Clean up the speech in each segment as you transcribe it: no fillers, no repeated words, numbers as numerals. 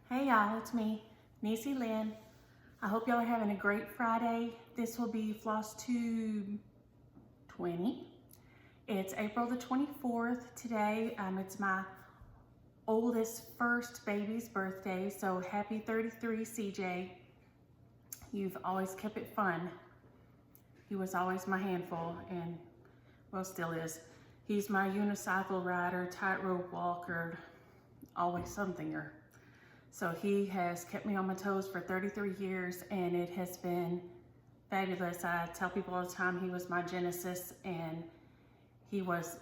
Hey y'all, it's me, Niecy Lynn. I hope y'all are having a great Friday. This will be Flosstube 20. It's April the 24th today. It's my oldest first baby's birthday, so happy 33, CJ. You've always kept it fun. He was always my handful and, well, still is. He's my unicycle rider, tightrope walker, always somethinger. So he has kept me on my toes for 33 years and it has been fabulous. I tell people all the time he was my genesis and he was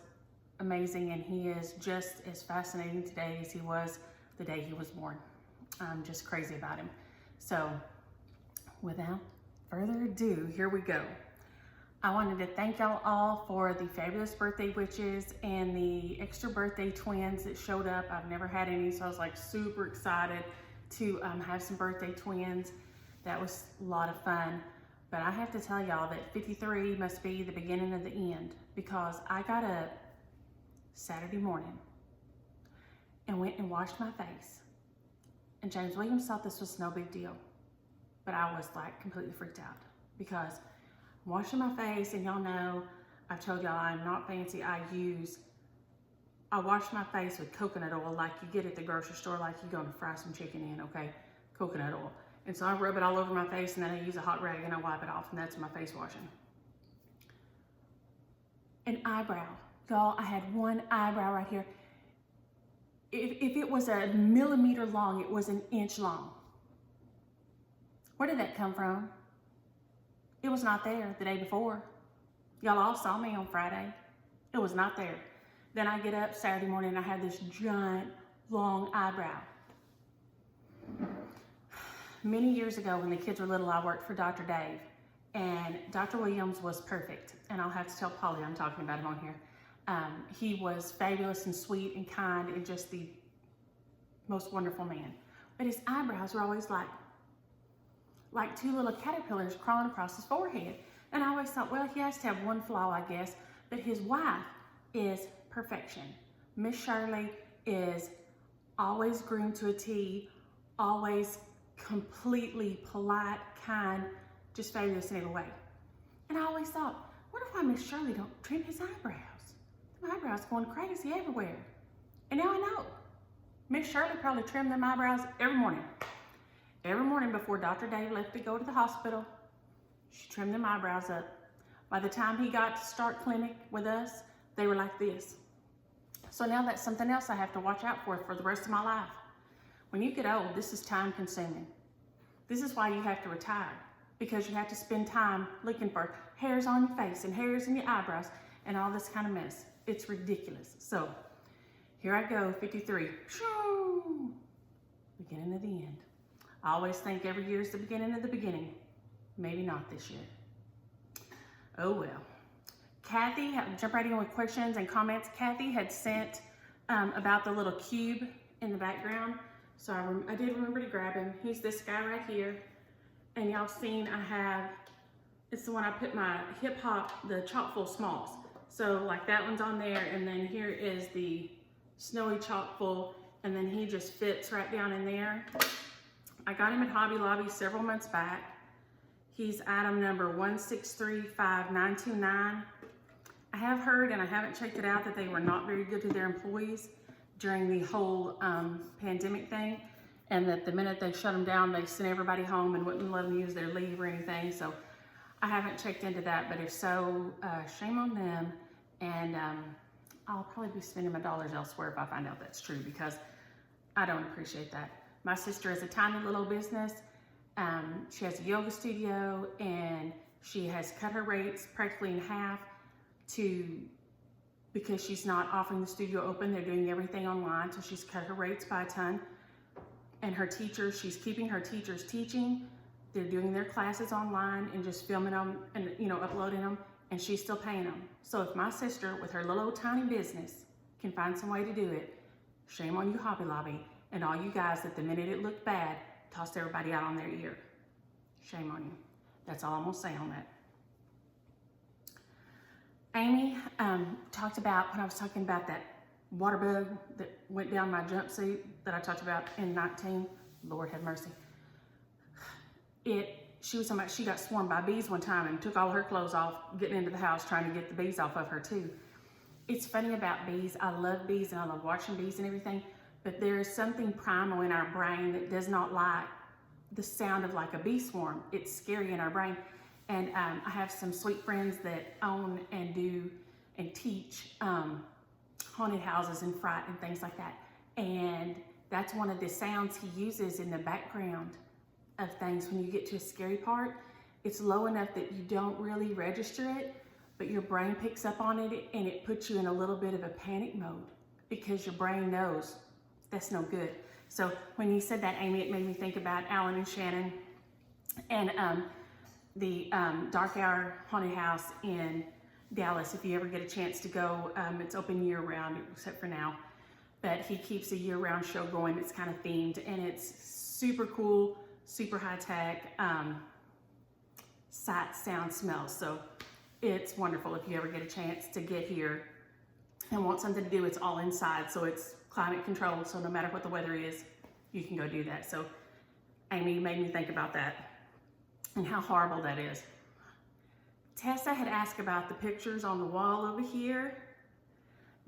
amazing, and he is just as fascinating today as he was the day he was born. I'm just crazy about him. So without further ado, here we go. I wanted to thank y'all all for the fabulous birthday witches and the extra birthday twins that showed up. I've never had any, so I was like super excited to have some birthday twins. That was a lot of fun. But I have to tell y'all that 53 must be the beginning of the end, because I got up Saturday morning and went and washed my face. And James Williams thought this was no big deal, but I was like completely freaked out because washing my face, and y'all know, I've told y'all I'm not fancy. I wash my face with coconut oil like you get at the grocery store, like you're gonna fry some chicken in, okay? Coconut oil. And so I rub it all over my face, and then I use a hot rag and I wipe it off, and that's my face washing. An eyebrow. Y'all, I had one eyebrow right here. If it was a millimeter long, it was an inch long. Where did that come from? It was not there the day before. Y'all all saw me on Friday. It was not there. Then I get up Saturday morning and I had this giant, long eyebrow. Many years ago when the kids were little, I worked for Dr. Dave, and Dr. Williams was perfect. And I'll have to tell Polly I'm talking about him on here. He was fabulous and sweet and kind and just the most wonderful man. But his eyebrows were always like two little caterpillars crawling across his forehead. And I always thought, well, he has to have one flaw, I guess, but his wife is perfection. Miss Shirley is always groomed to a T, always completely polite, kind, just fabulous in every way. And I always thought, wonder why Miss Shirley don't trim his eyebrows. My eyebrows going crazy everywhere. And now I know. Miss Shirley probably trimmed them eyebrows every morning. Every morning before Dr. Dave left to go to the hospital, she trimmed them eyebrows up. By the time he got to start clinic with us, they were like this. So now that's something else I have to watch out for the rest of my life. When you get old, this is time consuming. This is why you have to retire, because you have to spend time looking for hairs on your face and hairs in your eyebrows and all this kind of mess. It's ridiculous. So here I go, 53. Beginning of the end. I always think every year is the beginning of the beginning. Maybe not this year. Oh well. Kathy, jump right in with questions and comments. Kathy had sent about the little cube in the background. So I did remember to grab him. He's this guy right here. And y'all seen it's the one I put my hip hop, the chock full smalls. So like that one's on there, and then here is the snowy chock full, and then he just fits right down in there. I got him at Hobby Lobby several months back. He's item number 1635929. I have heard, and I haven't checked it out, that they were not very good to their employees during the whole pandemic thing, and that the minute they shut them down, they sent everybody home and wouldn't let them use their leave or anything. So I haven't checked into that, but if so, shame on them. And I'll probably be spending my dollars elsewhere if I find out that's true, because I don't appreciate that. My sister has a tiny little business. She has a yoga studio, and she has cut her rates practically in half because she's not offering the studio open. They're doing everything online, so she's cut her rates by a ton. And her teachers, she's keeping her teachers teaching. They're doing their classes online and just filming them and uploading them, and she's still paying them. So if my sister with her little old tiny business can find some way to do it, shame on you, Hobby Lobby, and all you guys that the minute it looked bad, tossed everybody out on their ear. Shame on you. That's all I'm gonna say on that. Amy talked about, when I was talking about that water bug that went down my jumpsuit that I talked about in 19, Lord have mercy. She was talking about she got swarmed by bees one time and took all her clothes off getting into the house trying to get the bees off of her too. It's funny about bees. I love bees and I love watching bees and everything, but there is something primal in our brain that does not like the sound of like a bee swarm. It's scary in our brain. And I have some sweet friends that own and do and teach haunted houses and fright and things like that. And that's one of the sounds he uses in the background of things. When you get to a scary part, it's low enough that you don't really register it, but your brain picks up on it and it puts you in a little bit of a panic mode because your brain knows that's no good. So when you said that, Amy, it made me think about Alan and Shannon and the Dark Hour Haunted House in Dallas. If you ever get a chance to go, it's open year round except for now, but he keeps a year round show going. It's kind of themed and it's super cool, super high tech, sight, sound, smell. So it's wonderful if you ever get a chance to get here and want something to do. It's all inside, so it's climate controlled. So no matter what the weather is, you can go do that. So Amy made me think about that and how horrible that is. Tessa had asked about the pictures on the wall over here.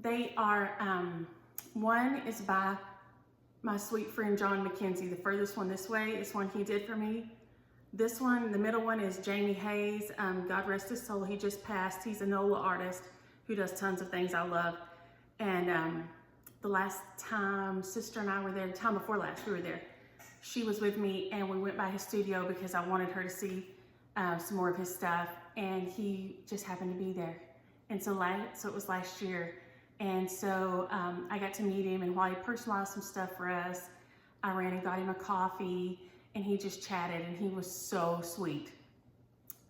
They are, one is by my sweet friend John McKenzie. The furthest one this way is one he did for me. This one, the middle one, is Jamie Hayes. God rest his soul, he just passed. He's a NOLA artist who does tons of things I love. And the last time Sister and I were there, the time before last we were there, she was with me and we went by his studio because I wanted her to see some more of his stuff, and he just happened to be there. And so it was last year. And so I got to meet him, and while he personalized some stuff for us, I ran and got him a coffee, and he just chatted, and he was so sweet.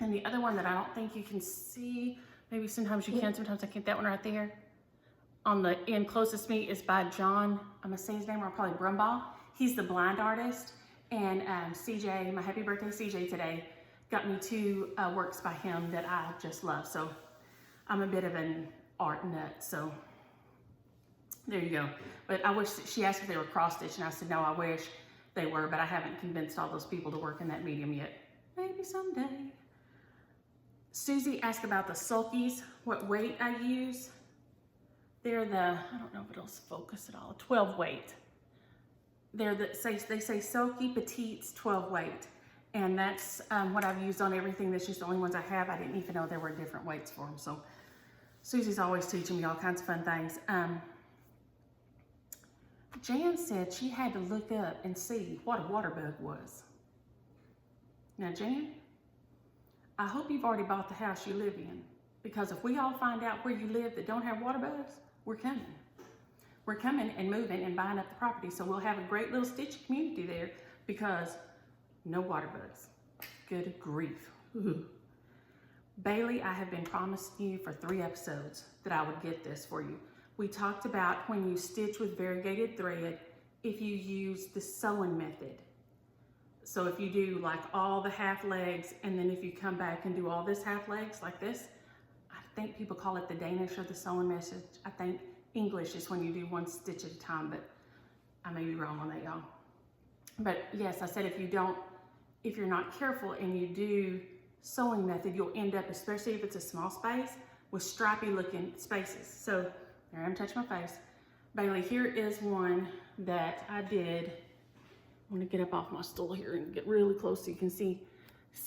And the other one that I don't think you can see, maybe sometimes you can, sometimes I can't, that one right there, on the end closest to me is by John, I'm gonna say his name, or probably Brumbaugh. He's the blind artist, and CJ, my happy birthday CJ today, got me two works by him that I just love. So I'm a bit of an art nut, so there you go. But I wish, she asked if they were cross-stitched, and I said, no, I wish they were, but I haven't convinced all those people to work in that medium yet. Maybe someday. Susie asked about the sulkies, what weight I use. They're the, I don't know if it'll focus at all, 12 weight. They're the, they say Sulky Petites 12 weight. And that's what I've used on everything. That's just the only ones I have. I didn't even know there were different weights for them. So Susie's always teaching me all kinds of fun things. Jan said she had to look up and see what a water bug was. Now, Jan, I hope you've already bought the house you live in, because if we all find out where you live that don't have water bugs, we're coming. We're coming and moving and buying up the property. So we'll have a great little stitch community there because no water bugs. Good grief. Ooh. Bailey, I have been promising you for 3 episodes that I would get this for you. We talked about when you stitch with variegated thread, if you use the sewing method. So if you do like all the half legs, and then if you come back and do all this half legs like this, I think people call it the Danish or the sewing method. I think English is when you do 1 stitch at a time, but I may be wrong on that, y'all. But yes, I said if you're not careful and you do sewing method, you'll end up, especially if it's a small space, with stripy looking spaces. So there, I'm touching my face. Bailey, here is one that I did. I'm gonna get up off my stool here and get really close so you can see.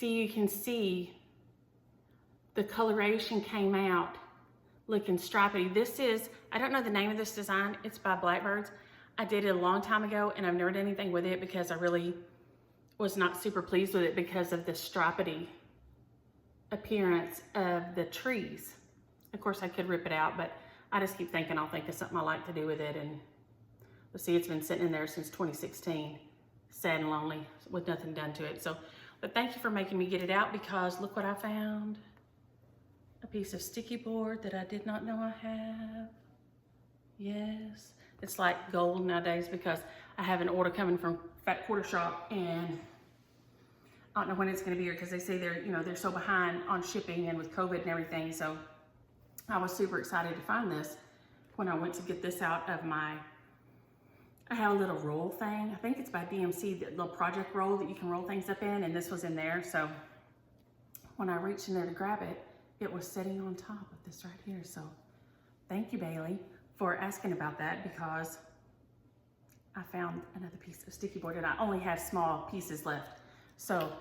You can see the coloration came out looking stripy. This is, I don't know the name of this design. It's by Blackbirds. I did it a long time ago and I've never done anything with it because I really was not super pleased with it because of the stripedy appearance of the trees. Of course, I could rip it out, but I just keep thinking I'll think of something I like to do with it. And let's see, it's been sitting in there since 2016, sad and lonely with nothing done to it. So, but thank you for making me get it out, because look what I found. A piece of sticky board that I did not know I have. Yes, it's like gold nowadays because I have an order coming from Fat Quarter Shop, and I don't know when it's going to be here because they say they're so behind on shipping and with COVID and everything. So I was super excited to find this when I went to get this out of my I have a little roll thing. I think it's by DMC, the little project roll that you can roll things up in, and this was in there. So when I reached in there to grab it, it was sitting on top of this right here. So thank you, Bailey, for asking about that, because I found another piece of sticky board and I only have small pieces left. So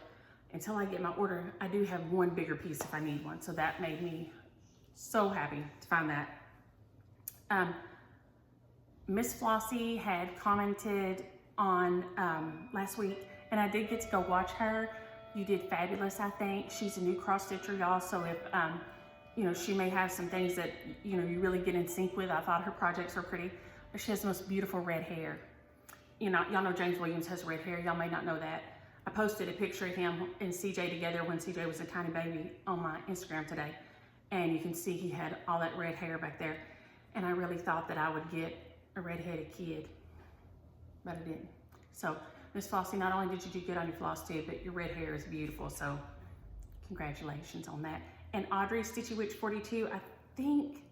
until I get my order, I do have one bigger piece if I need one. So that made me so happy to find that. Miss Flossie had commented on last week, and I did get to go watch her. You did fabulous, I think. She's a new cross stitcher, y'all. So if, you know, she may have some things that, you know, you really get in sync with. I thought her projects were pretty, but she has the most beautiful red hair. You know, y'all know James Williams has red hair. Y'all may not know that. I posted a picture of him and CJ together when CJ was a tiny baby on my Instagram today. And you can see he had all that red hair back there. And I really thought that I would get a red-headed kid, but I didn't. So Miss Flossie, not only did you do good on your floss tube, but your red hair is beautiful. So congratulations on that. And Audrey, Stitchy Witch 42, I think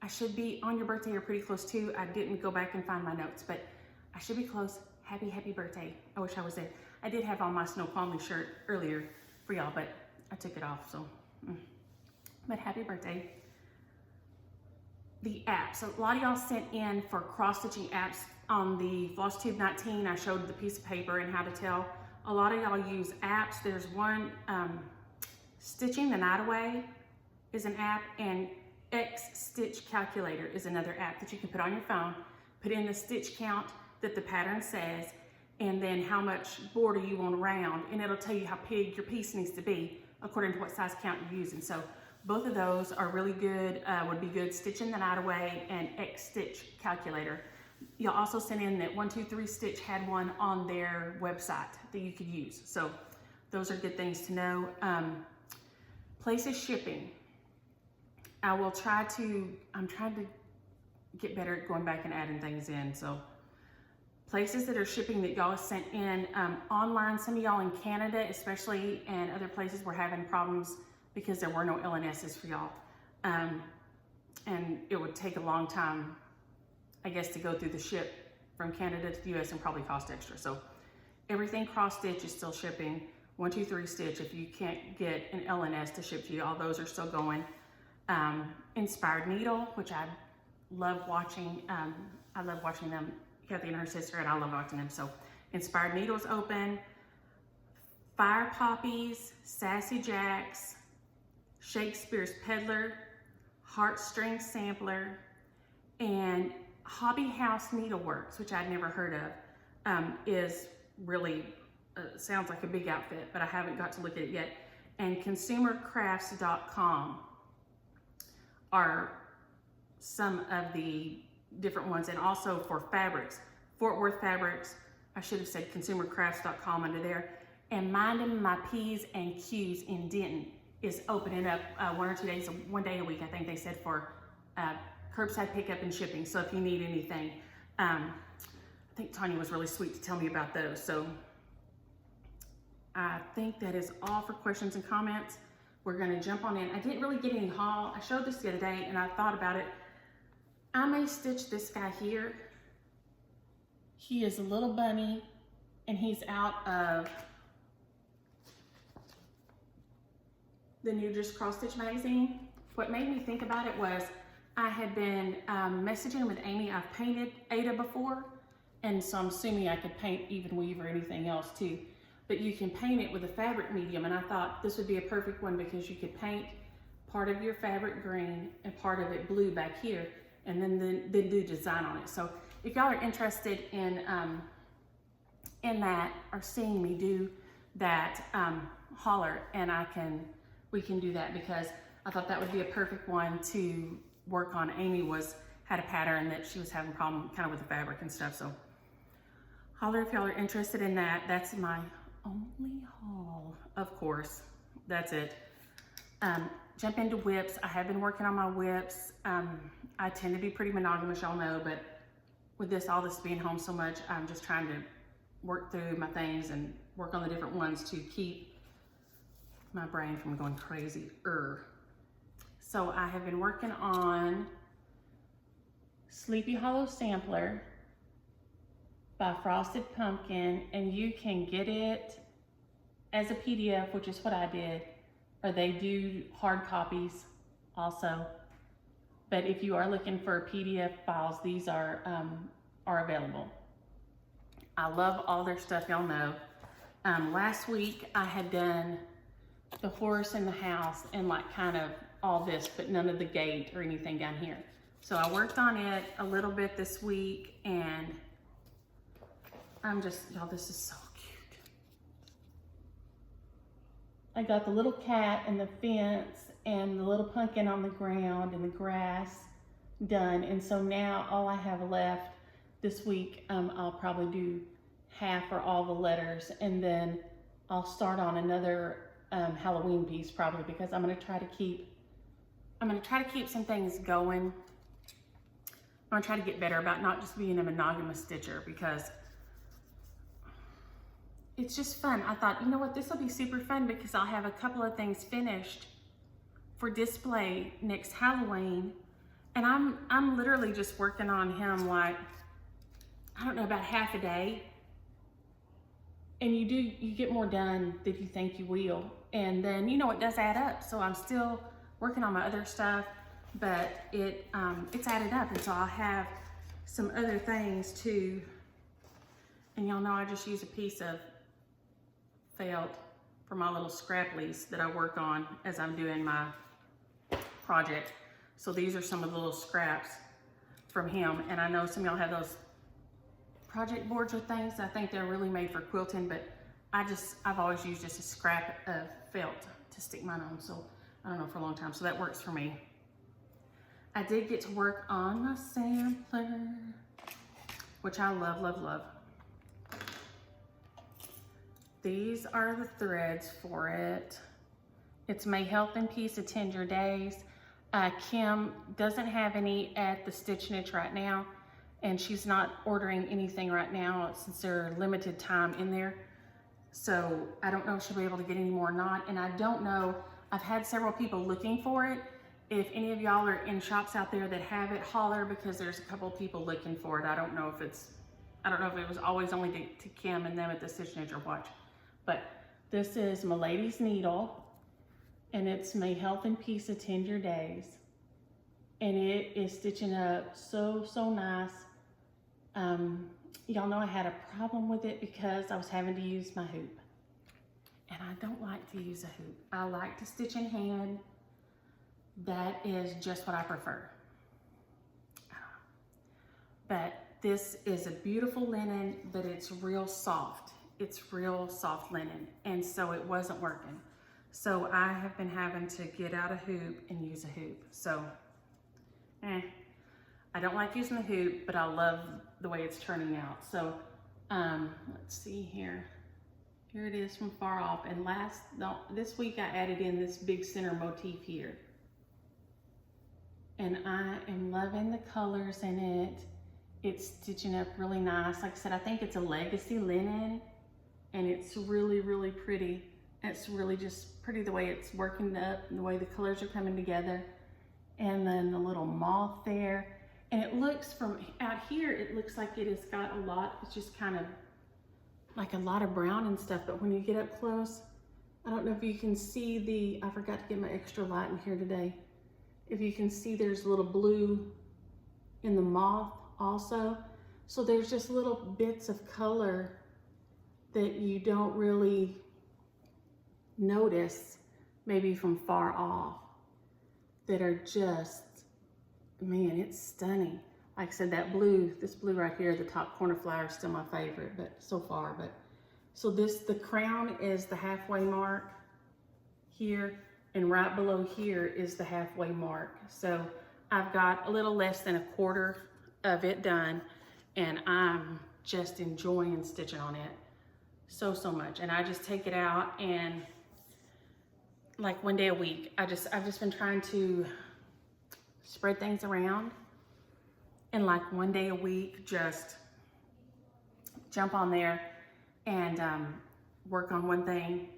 I should be on your birthday or pretty close to. I didn't go back and find my notes, but I should be close. Happy, happy birthday. I wish I was there. I did have on my Snow Palmy shirt earlier for y'all, but I took it off, so. But happy birthday. The apps, so a lot of y'all sent in for cross-stitching apps on the Flosstube 19. I showed the piece of paper and how to tell. A lot of y'all use apps. There's one, Stitching the Night Away is an app, and X Stitch Calculator is another app that you can put on your phone, put in the stitch count that the pattern says, and then how much border you want around, and it'll tell you how big your piece needs to be according to what size count you're using. So both of those are really good, would be good. Stitching the Night Away and X Stitch Calculator. You'll also send in that 123 Stitch had one on their website that you could use. So those are good things to know. Places shipping. I'm trying to get better at going back and adding things in. So places that are shipping that y'all sent in online, some of y'all in Canada especially, and other places were having problems because there were no LNSs for y'all. And it would take a long time, I guess, to go through the ship from Canada to the US and probably cost extra. So everything cross stitch is still shipping. 123 Stitch, if you can't get an LNS to ship to you, all those are still going. Inspired Needle, which I love watching. I love watching them. Kathy and her sister, and I love watching them. So Inspired Needle's open. Fire Poppies, Sassy Jacks, Shakespeare's Peddler, Heartstring Sampler, and Hobby House Needleworks, which I'd never heard of, is really, sounds like a big outfit, but I haven't got to look at it yet. And consumercrafts.com are some of the different ones. And also for fabrics, Fort Worth Fabrics, I should have said consumercrafts.com under there. And Minding My P's and Q's in Denton is opening up 1 or 2 days, 1 day a week, I think they said, for curbside pickup and shipping. So if you need anything, I think Tanya was really sweet to tell me about those. So I think that is all for questions and comments. We're gonna jump on in. I didn't really get any haul. I showed this the other day and I thought about it. I may stitch this guy here. He is a little bunny and he's out of the new Just Cross Stitch magazine. What made me think about it was I had been messaging with Amy. I've painted Ada before, and so I'm assuming I could paint even weave or anything else too. But you can paint it with a fabric medium, and I thought this would be a perfect one because you could paint part of your fabric green and part of it blue back here, and then do design on it. So if y'all are interested in that or seeing me do that, holler, and we can do that, because I thought that would be a perfect one to work on. Amy had a pattern that she was having a problem kind of with the fabric and stuff. So holler if y'all are interested in that. That's my only haul, of course. That's it. Jump into whips. I have been working on my whips. I tend to be pretty monogamous, y'all know, but with all this being home so much, I'm just trying to work through my things and work on the different ones to keep my brain from going crazy. So I have been working on Sleepy Hollow Sampler, by Frosted Pumpkin, and you can get it as a PDF, which is what I did, or they do hard copies also. But if you are looking for PDF files, these are available. I love all their stuff, y'all know. Last week I had done the horse in the house and like kind of all this, but none of the gate or anything down here. So I worked on it a little bit this week, and I'm just, y'all, this is so cute. I got the little cat and the fence and the little pumpkin on the ground and the grass done. And so now all I have left this week, I'll probably do half or all the letters, and then I'll start on another Halloween piece probably, because I'm gonna try to keep some things going. I'm gonna try to get better about not just being a monogamous stitcher, because it's just fun. I thought, you know what, this will be super fun because I'll have a couple of things finished for display next Halloween. And I'm literally just working on him like, I don't know, about half a day. And you get more done than you think you will. And then, you know, it does add up. So I'm still working on my other stuff, but it's added up. And so I'll have some other things too. And y'all know I just use a piece of felt for my little scrap lease that I work on as I'm doing my project. So these are some of the little scraps from him. And I know some of y'all have those project boards or things. I think they're really made for quilting, but I've always used just a scrap of felt to stick mine on. So I don't know, for a long time. So that works for me. I did get to work on my sampler, which I love, love, love. These are the threads for it. It's May Health and Peace Attend Your Days. Kim doesn't have any at the Stitch Niche right now, and she's not ordering anything right now since they're limited time in there. So I don't know if she'll be able to get any more or not. And I don't know, I've had several people looking for it. If any of y'all are in shops out there that have it, holler, because there's a couple of people looking for it. I don't know if it was always only to Kim and them at the Stitch Niche or what. But this is My Lady's Needle, and it's May Health and Peace Attend Your Days. And it is stitching up so, so nice. Y'all know I had a problem with it because I was having to use my hoop. And I don't like to use a hoop. I like to stitch in hand. That is just what I prefer. But this is a beautiful linen, but it's real soft. It's real soft linen, and so it wasn't working. So I have been having to get out a hoop and use a hoop. So, I don't like using the hoop, but I love the way it's turning out. So, let's see here. Here it is from far off. And this week I added in this big center motif here. And I am loving the colors in it. It's stitching up really nice. Like I said, I think it's a legacy linen, and it's really, really pretty. It's really just pretty the way it's working up and the way the colors are coming together. And then the little moth there. And it looks from out here, it looks like it has got a lot, it's just kind of like a lot of brown and stuff. But when you get up close, I don't know if you can see I forgot to get my extra light in here today. If you can see, there's a little blue in the moth also. So there's just little bits of color that you don't really notice maybe from far off that are just, man, it's stunning. Like I said, this blue right here, the top corner flower is still my favorite, but so far. But so the crown is the halfway mark here, and right below here is the halfway mark. So I've got a little less than a quarter of it done, and I'm just enjoying stitching on it so, so much. And I just take it out, and like one day a week, I've just been trying to spread things around, and like one day a week, just jump on there and work on one thing.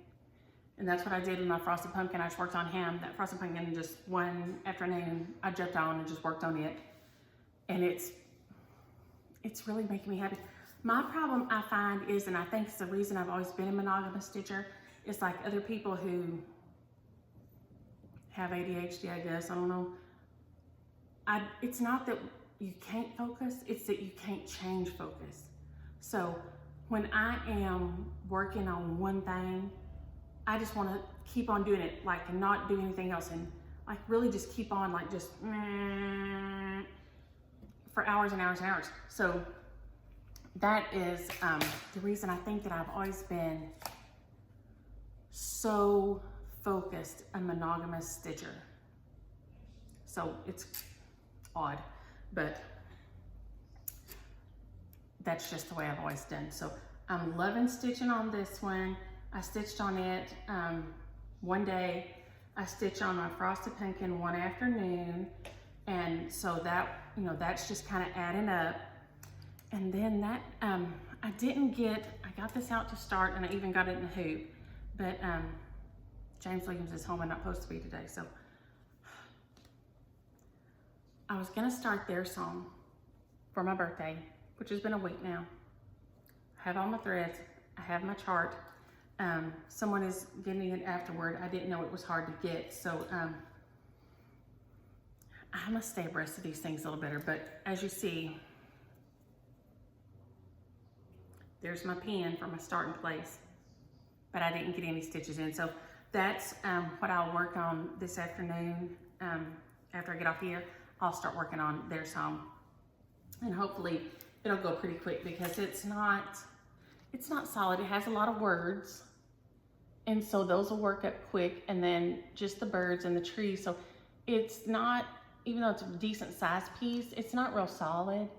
And that's what I did with my Frosted Pumpkin. I just worked on him, that Frosted Pumpkin, just one afternoon. I jumped on and just worked on it. And it's really making me happy. My problem I find is, and I think it's the reason I've always been a monogamous stitcher, is like other people who have ADHD, I guess, I don't know. It's not that you can't focus, it's that you can't change focus. So when I am working on one thing, I just want to keep on doing it, like, and not do anything else, and like really just keep on, like, just for hours and hours and hours. So that is the reason I think that I've always been so focused a monogamous stitcher. So it's odd, but that's just the way I've always done. So I'm loving stitching on this one. I stitched on it one day. I stitched on my frosted pumpkin one afternoon, and so that, you know, that's just kind of adding up. And then that I got this out to start, and I even got it in the hoop, but James Williams is home and not supposed to be today, so I was gonna start their song for my birthday, which has been a week now. I have all my threads, I have my chart. Someone is getting it afterward. I didn't know it was hard to get, so I must stay abreast of these things a little better. But as you see, there's my pin for my starting place, but I didn't get any stitches in. So that's what I'll work on this afternoon. After I get off here, I'll start working on their song, and hopefully it'll go pretty quick because it's not solid. It has a lot of words, and so those will work up quick, and then just the birds and the trees. So it's not, even though it's a decent sized piece, it's not real solid.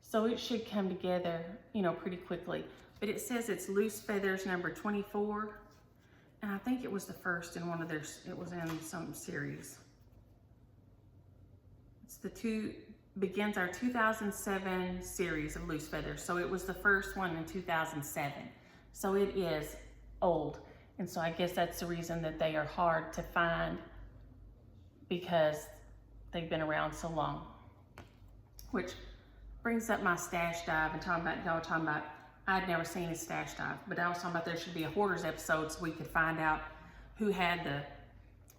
So it should come together, you know, pretty quickly. But it says it's Loose Feathers number 24. And I think it was the first in one of theirs, it was in some series. It's begins our 2007 series of Loose Feathers. So it was the first one in 2007. So it is old. And so I guess that's the reason that they are hard to find, because they've been around so long. Which brings up my stash dive, and y'all talking about, I'd never seen a stash dive, but I was talking about there should be a hoarders episode so we could find out who had the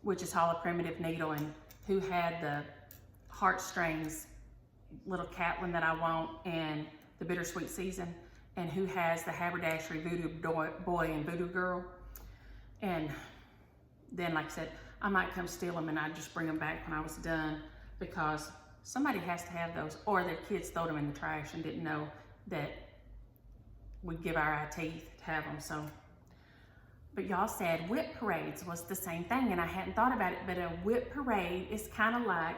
Witch's Hollow primitive needle and who had the heartstrings little cat one that I want and the bittersweet season, and who has the haberdashery voodoo boy and voodoo girl. And then, like I said, I might come steal them and I'd just bring them back when I was done, because somebody has to have those, or their kids throw them in the trash and didn't know that we'd give our eye teeth to have them. So, but y'all said whip parades was the same thing, and I hadn't thought about it, but a whip parade is kind of like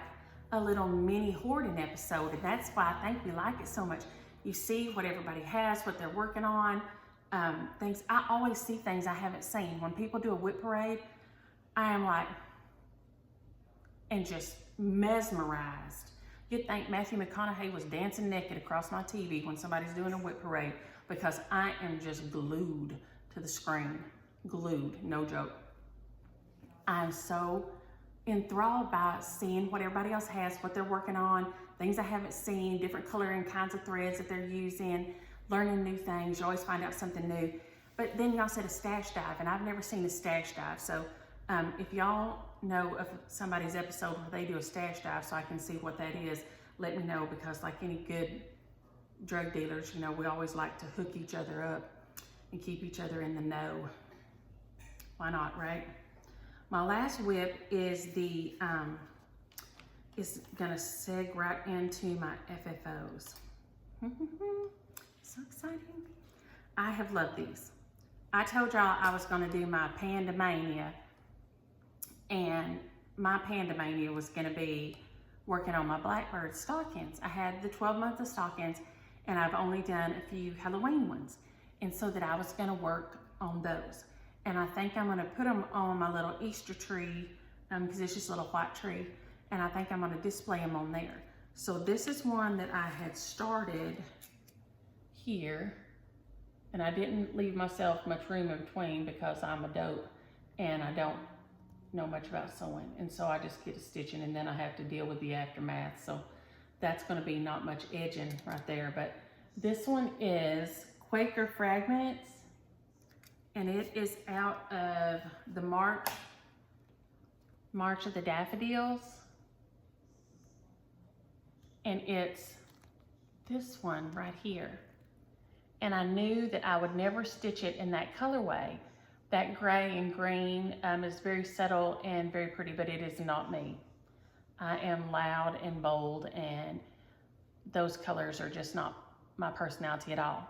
a little mini hoarding episode, and that's why I think we like it so much. You see what everybody has, what they're working on, things. I always see things I haven't seen. When people do a whip parade, I am like, and just mesmerized. You'd think Matthew McConaughey was dancing naked across my TV when somebody's doing a whip parade, because I am just glued to the screen. Glued, no joke. I'm so enthralled by seeing what everybody else has, what they're working on, things I haven't seen, different coloring kinds of threads that they're using, learning new things. You always find out something new. But then y'all said a stash dive, and I've never seen a stash dive. So if y'all know of somebody's episode where they do a stash dive so I can see what that is, let me know, because like any good drug dealers, you know, we always like to hook each other up and keep each other in the know. Why not, right? My last whip is is gonna seg right into my FFOs. So exciting. I have loved these. I told y'all I was gonna do my Pandemaynia, and my Pandemaynia was gonna be working on my Blackbird stockings. I had the 12 month of stockings, and I've only done a few Halloween ones. And so that I was gonna work on those. And I think I'm gonna put them on my little Easter tree, because it's just a little white tree. And I think I'm gonna display them on there. So this is one that I had started here, and I didn't leave myself much room in between because I'm a dope and I don't know much about sewing. And so I just get a stitching, and then I have to deal with the aftermath. So that's gonna be not much edging right there, but This one is Quaker Fragments, and it is out of the March of the Daffodils. And it's this one right here. And I knew that I would never stitch it in that colorway. That gray and green is very subtle and very pretty, but it is not me. I am loud and bold, and those colors are just not my personality at all.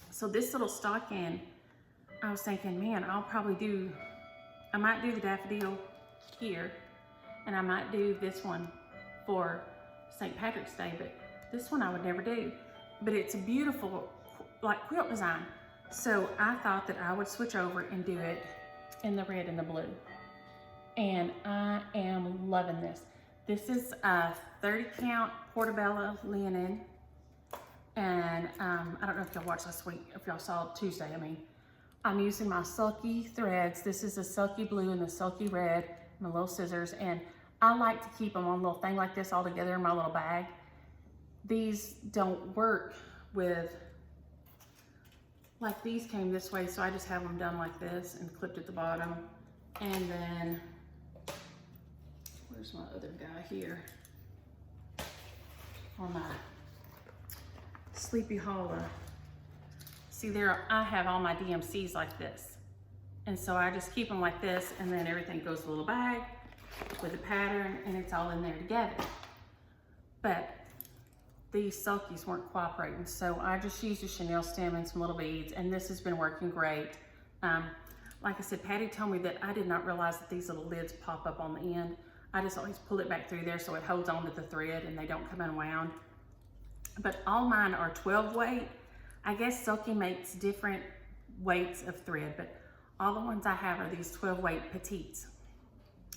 So this little stocking, I was thinking, man, I might do the daffodil here, and I might do this one for St. Patrick's Day, but this one I would never do. But it's a beautiful, like, quilt design. So I thought that I would switch over and do it in the red and the blue. And I am loving this. This is a 30 count portobello linen. And I don't know if y'all watched last week, if y'all saw Tuesday, I'm using my silky threads. This is the silky blue and the silky red, my little scissors. And I like to keep them on a little thing like this all together in my little bag. These don't work with, like these came this way, so I just have them done like this and clipped at the bottom. And then, where's my other guy here? For my Sleepy Hollow. See there, I have all my DMCs like this. And so I just keep them like this, and then everything goes in a little bag with a pattern, and it's all in there together. But these silkies weren't cooperating, so I just used a chenille stem and some little beads, and this has been working great. Like I said, Patty told me that I did not realize that these little lids pop up on the end. I just always pull it back through there so it holds on to the thread and they don't come unwound. But all mine are 12 weight. I guess Silky makes different weights of thread, but all the ones I have are these 12 weight petites.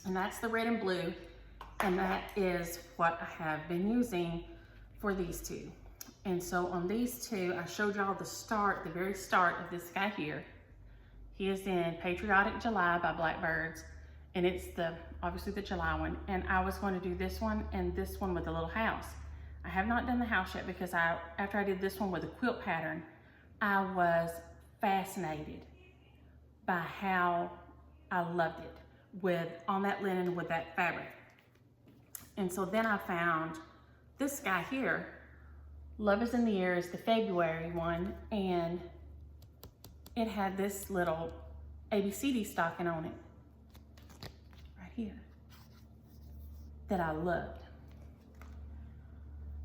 And that's the red and blue, and that is what I have been using for these two. And so on these two, I showed y'all the very start of this guy here. He is in Patriotic July by Blackbirds, and it's obviously the July one. And I was going to do this one and this one with a little house. I have not done the house yet because after I did this one with a quilt pattern, I was fascinated by how I loved it on that linen with that fabric. And so then I found this guy here. Love is in the Air is the February one, and it had this little ABCD stocking on it right here that I loved.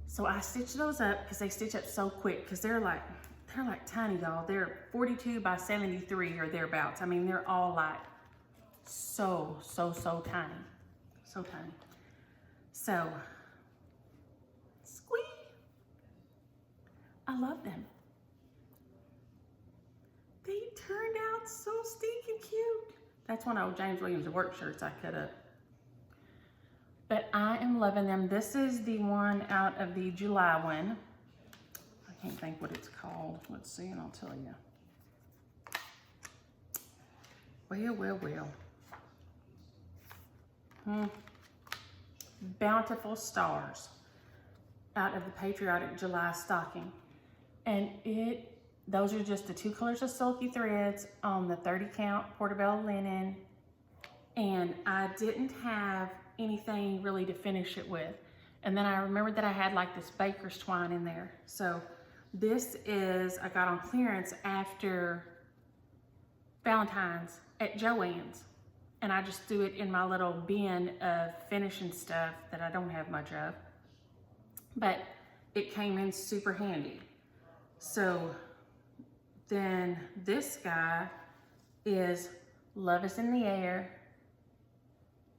So I stitched those up because they stitch up so quick, because they're like tiny, y'all. They're 42 by 73 or thereabouts. They're all like so tiny, so tiny. So squeak, I love them. They turned out so stinking cute. That's one of James Williams' work shirts I cut up. But I am loving them. This is the one out of the July one. I can't think what it's called. Let's see, and I'll tell you. Well. Bountiful Stars out of the Patriotic July stocking. And those are just the two colors of silky threads on the 30 count portobello linen. And I didn't have anything really to finish it with. And then I remembered that I had like this baker's twine in there. So this I got on clearance after Valentine's at Joann's. And I just threw it in my little bin of finishing stuff that I don't have much of. But it came in super handy. So then this guy is Love is in the Air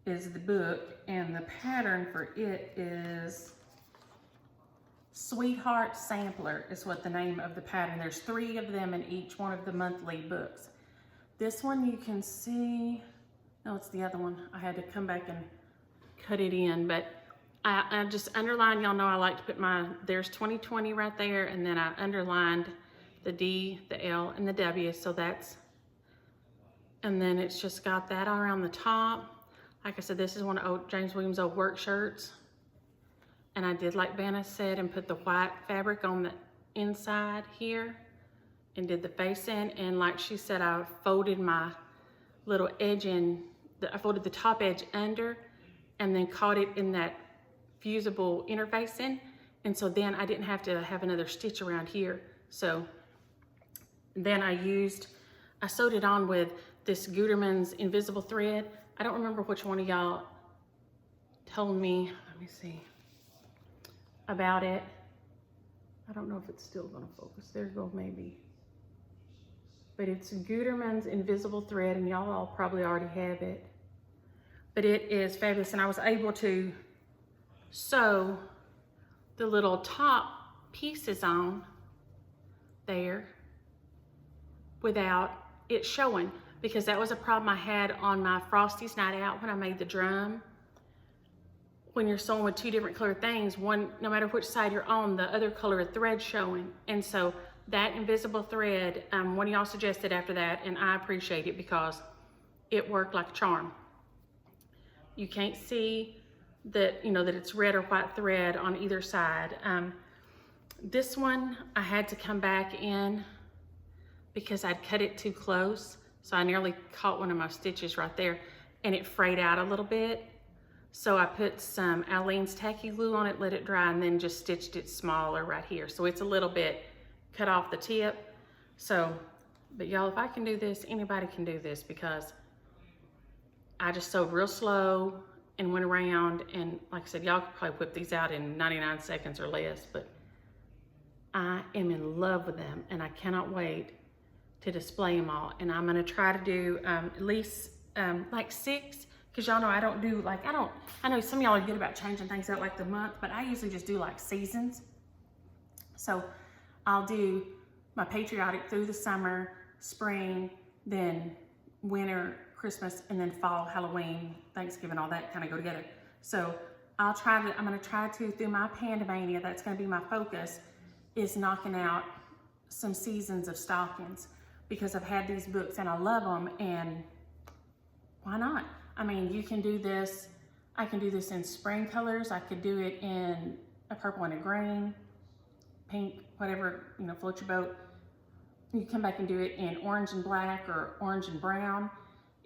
is the book, and the pattern for it is Sweetheart Sampler is what the name of the pattern. There's 3 of them in each one of the monthly books. This one you can see, no, it's the other one. I had to come back and cut it in, but I just underlined, y'all know I like to put there's 2020 right there, and then I underlined the D, the L, and the W, so and then it's just got that all around the top. Like I said, this is one of James Williams' old work shirts. And I did like Vanna said and put the white fabric on inside here and did the face in, and like she said, I folded my little edge in, I folded the top edge under and then caught it in that fusible interface in, and so then I didn't have to have another stitch around here. So then I sewed it on with this Gutermann's invisible thread. I don't remember which one of y'all told me, let me see, about it. I don't know if it's still gonna focus. There you go, maybe. But it's Gutermann's invisible thread, and y'all all probably already have it. But it is fabulous, and I was able to sew the little top pieces on there without it showing, because that was a problem I had on my Frosty's Night Out when I made the drum. When you're sewing with two different color things, one, no matter which side you're on, the other color of thread showing. And so that invisible thread, one of y'all suggested after that, and I appreciate it because it worked like a charm. You can't see that, that it's red or white thread on either side. This one, I had to come back in because I'd cut it too close. So I nearly caught one of my stitches right there, and it frayed out a little bit. So I put some Aleene's tacky glue on it, let it dry, and then just stitched it smaller right here. So it's a little bit cut off the tip. So, but y'all, if I can do this, anybody can do this, because I just sewed real slow and went around, and like I said, y'all could probably whip these out in 99 seconds or less, but I am in love with them, and I cannot wait to display them all. And I'm gonna try to do at least like 6, because y'all know I don't do like, I know some of y'all are good about changing things out like the month, but I usually just do like seasons. So I'll do my patriotic through the summer, spring, then winter, Christmas, and then fall, Halloween, Thanksgiving, all that kind of go together. So I'm gonna try to, through my Pandemaynia, that's gonna be my focus, is knocking out some seasons of stockings, because I've had these books and I love them, and why not? I mean, you can do this, I can do this in spring colors, I could do it in a purple and a green, pink, whatever, float your boat. You come back and do it in orange and black or orange and brown.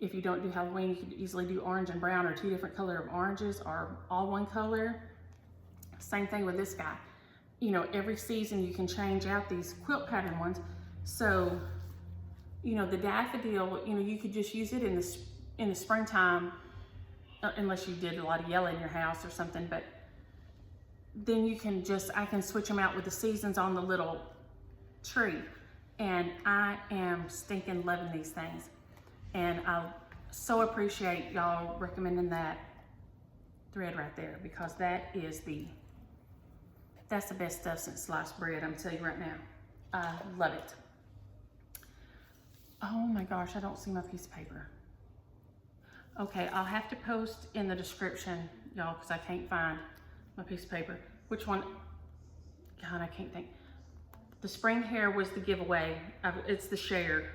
If you don't do Halloween, you could easily do orange and brown, or 2 different color of oranges, or all one color. Same thing with this guy. Every season you can change out these quilt pattern ones. So, the daffodil, you could just use it in the springtime, unless you did a lot of yellow in your house or something, but then I can switch them out with the seasons on the little tree. And I am stinking loving these things. And I so appreciate y'all recommending that thread right there, because that's the best stuff since sliced bread, I'm telling you right now. I love it. Oh my gosh, I don't see my piece of paper. Okay, I'll have to post in the description, y'all, because I can't find my piece of paper. Which one? God, I can't think. The spring hair was the giveaway. It's the share.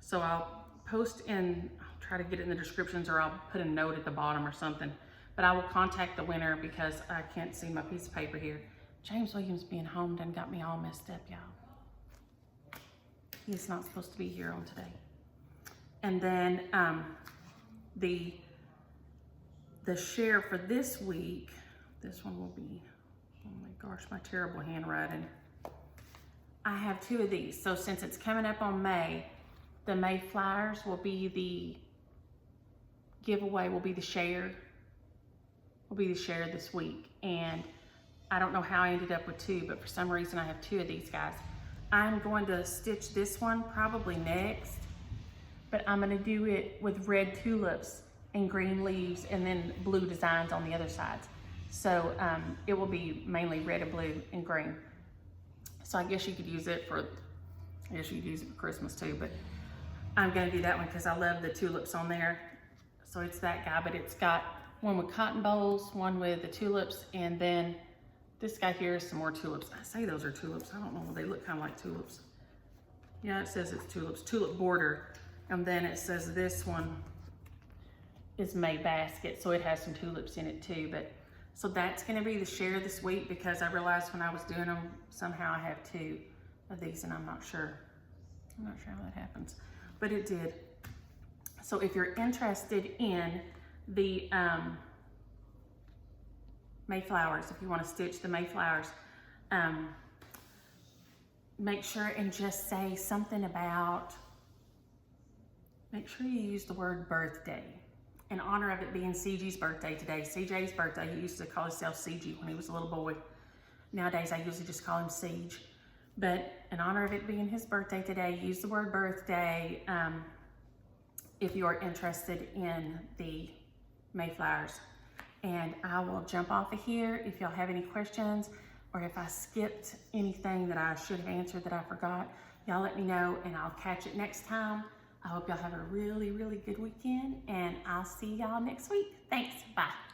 So I'll post in, I'll try to get it in the descriptions, or I'll put a note at the bottom or something. But I will contact the winner, because I can't see my piece of paper here. James Williams being home done got me all messed up, y'all. He's not supposed to be here on today. And then the share for this week, this one will be, oh my gosh, my terrible handwriting. I have 2 of these. So since it's coming up on May, the May flyers will be the giveaway, will be the share this week. And I don't know how I ended up with 2, but for some reason I have 2 of these guys. I'm going to stitch this one probably next, but I'm gonna do it with red tulips and green leaves, and then blue designs on the other sides. So it will be mainly red and blue and green. So I guess you could use it for Christmas too, but I'm gonna do that one because I love the tulips on there. So it's that guy, but it's got one with cotton bowls, one with the tulips, and then this guy here is some more tulips. I say those are tulips. I don't know, they look kind of like tulips. Yeah, it says it's tulips, tulip border. And then it says this one is May basket, so it has some tulips in it too. But So that's gonna be the share this week, because I realized when I was doing them, somehow I have 2 of these and I'm not sure how that happens, but it did. So if you're interested in the Mayflowers, if you want to stitch the Mayflowers, make sure and just say something about, make sure you use the word birthday in honor of it being CG's birthday today. CJ's birthday. He used to call himself CG when he was a little boy. Nowadays I usually just call him Siege. But in honor of it being his birthday today, use the word birthday if you're interested in the Mayflowers. And I will jump off of here. If y'all have any questions, or if I skipped anything that I should have answered that I forgot, y'all let me know and I'll catch it next time. I hope y'all have a really, really good weekend, and I'll see y'all next week. Thanks, bye.